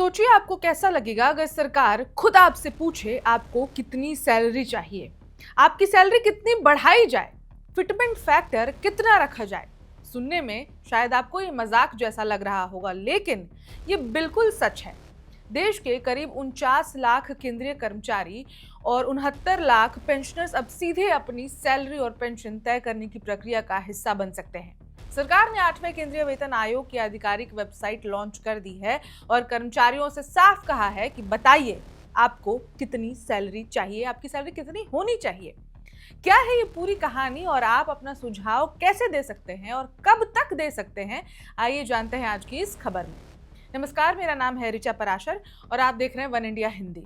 सोचिए आपको कैसा लगेगा अगर सरकार खुद आपसे पूछे आपको कितनी सैलरी चाहिए, आपकी सैलरी कितनी बढ़ाई जाए, फिटमेंट फैक्टर कितना रखा जाए। सुनने में शायद आपको ये मजाक जैसा लग रहा होगा, लेकिन ये बिल्कुल सच है। देश के करीब 49 लाख केंद्रीय कर्मचारी और 69 लाख पेंशनर्स अब सीधे अपनी सैलरी और पेंशन तय करने की प्रक्रिया का हिस्सा बन सकते हैं। सरकार ने 8वें केंद्रीय वेतन आयोग की आधिकारिक वेबसाइट लॉन्च कर दी है और कर्मचारियों से साफ कहा है कि बताइए आपको कितनी सैलरी चाहिए, आपकी सैलरी कितनी होनी चाहिए। क्या है ये पूरी कहानी और आप अपना सुझाव कैसे दे सकते हैं और कब तक दे सकते हैं, आइए जानते हैं आज की इस खबर में। नमस्कार, मेरा नाम है ऋचा पराशर और आप देख रहे हैं वन इंडिया हिंदी।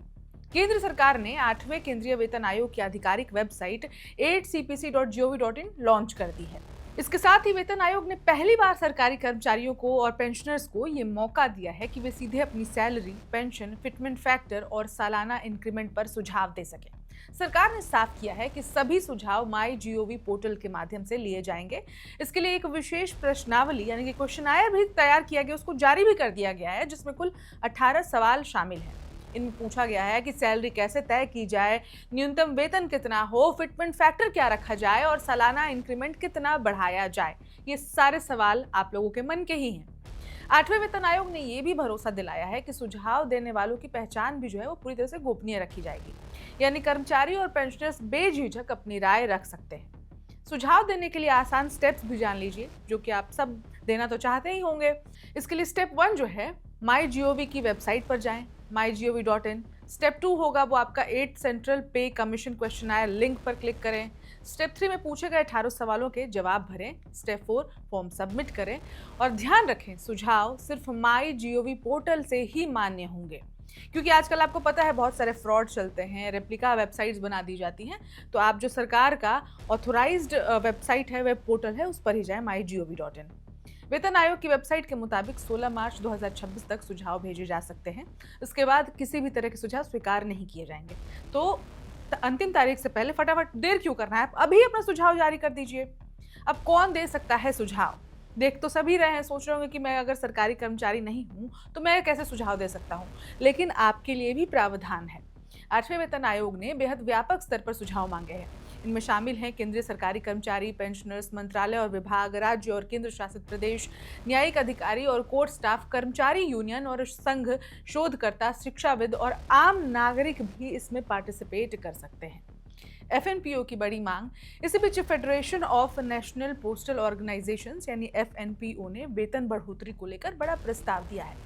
केंद्र सरकार ने 8वें केंद्रीय वेतन आयोग की आधिकारिक वेबसाइट 8cpc.gov.in लॉन्च कर दी है। इसके साथ ही वेतन आयोग ने पहली बार सरकारी कर्मचारियों को और पेंशनर्स को ये मौका दिया है कि वे सीधे अपनी सैलरी, पेंशन, फिटमेंट फैक्टर और सालाना इंक्रीमेंट पर सुझाव दे सकें। सरकार ने साफ किया है कि सभी सुझाव MyGov पोर्टल के माध्यम से लिए जाएंगे। इसके लिए एक विशेष प्रश्नावली यानी कि क्वेश्चनायर भी तैयार किया गया, उसको जारी भी कर दिया गया है, जिसमें कुल 18 सवाल शामिल हैं। इनमें पूछा गया है कि सैलरी कैसे तय की जाए, न्यूनतम वेतन कितना हो, फिटमेंट फैक्टर क्या रखा जाए और सालाना इंक्रीमेंट कितना बढ़ाया जाए। ये सारे सवाल आप लोगों के मन के ही हैं। 8वें वेतन आयोग ने यह भी भरोसा दिलाया है कि सुझाव देने वालों की पहचान भी जो है वो पूरी तरह से गोपनीय रखी जाएगी, यानी कर्मचारी और पेंशनर्स बेझिझक अपनी राय रख सकते हैं। सुझाव देने के लिए आसान स्टेप्स भी जान लीजिए, जो कि आप सब देना तो चाहते ही होंगे। इसके लिए स्टेप 1 जो है, MyGov की वेबसाइट पर जाएं, mygov.in। स्टेप 2 होगा वो आपका 8 सेंट्रल पे कमीशन क्वेश्चनायर लिंक पर क्लिक करें। स्टेप 3 में पूछे गए 18 सवालों के जवाब भरें। स्टेप 4 फॉर्म सबमिट करें और ध्यान रखें सुझाव सिर्फ MyGov पोर्टल से ही मान्य होंगे, क्योंकि आजकल आपको पता है बहुत सारे फ्रॉड चलते हैं, रेप्लिका वेबसाइट्स बना दी जाती हैं। तो आप जो सरकार का ऑथोराइज्ड वेबसाइट है, वेब पोर्टल है, उस पर ही जाएं, mygov.in। वेतन आयोग की वेबसाइट के मुताबिक 16 मार्च 2026 तक सुझाव भेजे जा सकते हैं। इसके बाद किसी भी तरह के सुझाव स्वीकार नहीं किए जाएंगे। तो अंतिम तारीख से पहले फटाफट, देर क्यों करना है, आप अभी अपना सुझाव जारी कर दीजिए। अब कौन दे सकता है सुझाव? देख तो सभी रहे हैं, सोच रहे होंगे कि मैं अगर सरकारी कर्मचारी नहीं हूं तो मैं कैसे सुझाव दे सकता हूं, लेकिन आपके लिए भी प्रावधान है। 8वें वेतन आयोग ने बेहद व्यापक स्तर पर सुझाव मांगे हैं। इनमें शामिल हैं केंद्रीय सरकारी कर्मचारी, पेंशनर्स, मंत्रालय और विभाग, राज्य और केंद्र शासित प्रदेश, न्यायिक अधिकारी और कोर्ट स्टाफ, कर्मचारी यूनियन और संघ, शोधकर्ता, शिक्षाविद और आम नागरिक भी इसमें पार्टिसिपेट कर सकते हैं। FNPO की बड़ी मांग। इसी बीच Federation of National Postal Organisations यानी FNPO ने वेतन बढ़ोतरी को लेकर बड़ा प्रस्ताव दिया है।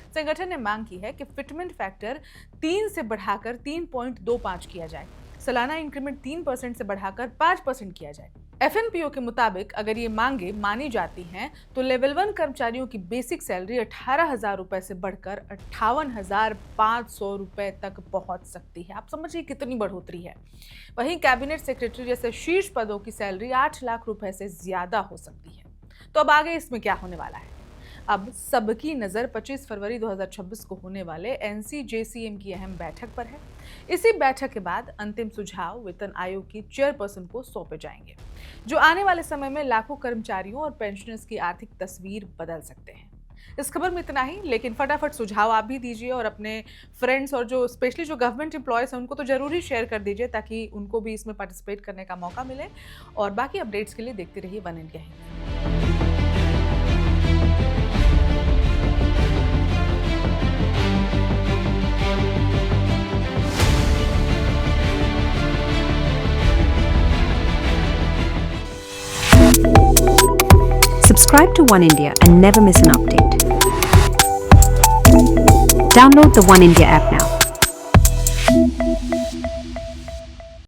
संगठन ने मांग की है कि फिटमेंट फैक्टर 3 से बढ़ाकर 3.25 किया जाए, सालाना इंक्रीमेंट 3% से बढ़ाकर 5% किया जाए। FNPO के मुताबिक अगर ये मांगे मानी जाती हैं तो लेवल 1 कर्मचारियों की बेसिक सैलरी 18,000 रुपए से बढ़कर 58,500 रुपए तक पहुंच सकती है। आप समझिए कितनी बढ़ोतरी है। वहीं कैबिनेट सेक्रेटरी जैसे शीर्ष पदों की सैलरी 8 लाख रुपए से ज्यादा हो सकती है। तो अब आगे इसमें क्या होने वाला है? अब सबकी नज़र 25 फरवरी 2026 को होने वाले NCJCM की अहम बैठक पर है। इसी बैठक के बाद अंतिम सुझाव वेतन आयोग की चेयरपर्सन को सौंपे जाएंगे, जो आने वाले समय में लाखों कर्मचारियों और पेंशनर्स की आर्थिक तस्वीर बदल सकते हैं। इस खबर में इतना ही, लेकिन फटाफट सुझाव आप भी दीजिए और अपने फ्रेंड्स और जो स्पेशली जो गवर्नमेंट एम्प्लॉयज़ हैं उनको तो ज़रूर ही शेयर कर दीजिए, ताकि उनको भी इसमें पार्टिसिपेट करने का मौका मिले। और बाकी अपडेट्स के लिए देखते रहिए one India Hindi. Subscribe to One India and never miss an update. Download the One India app now.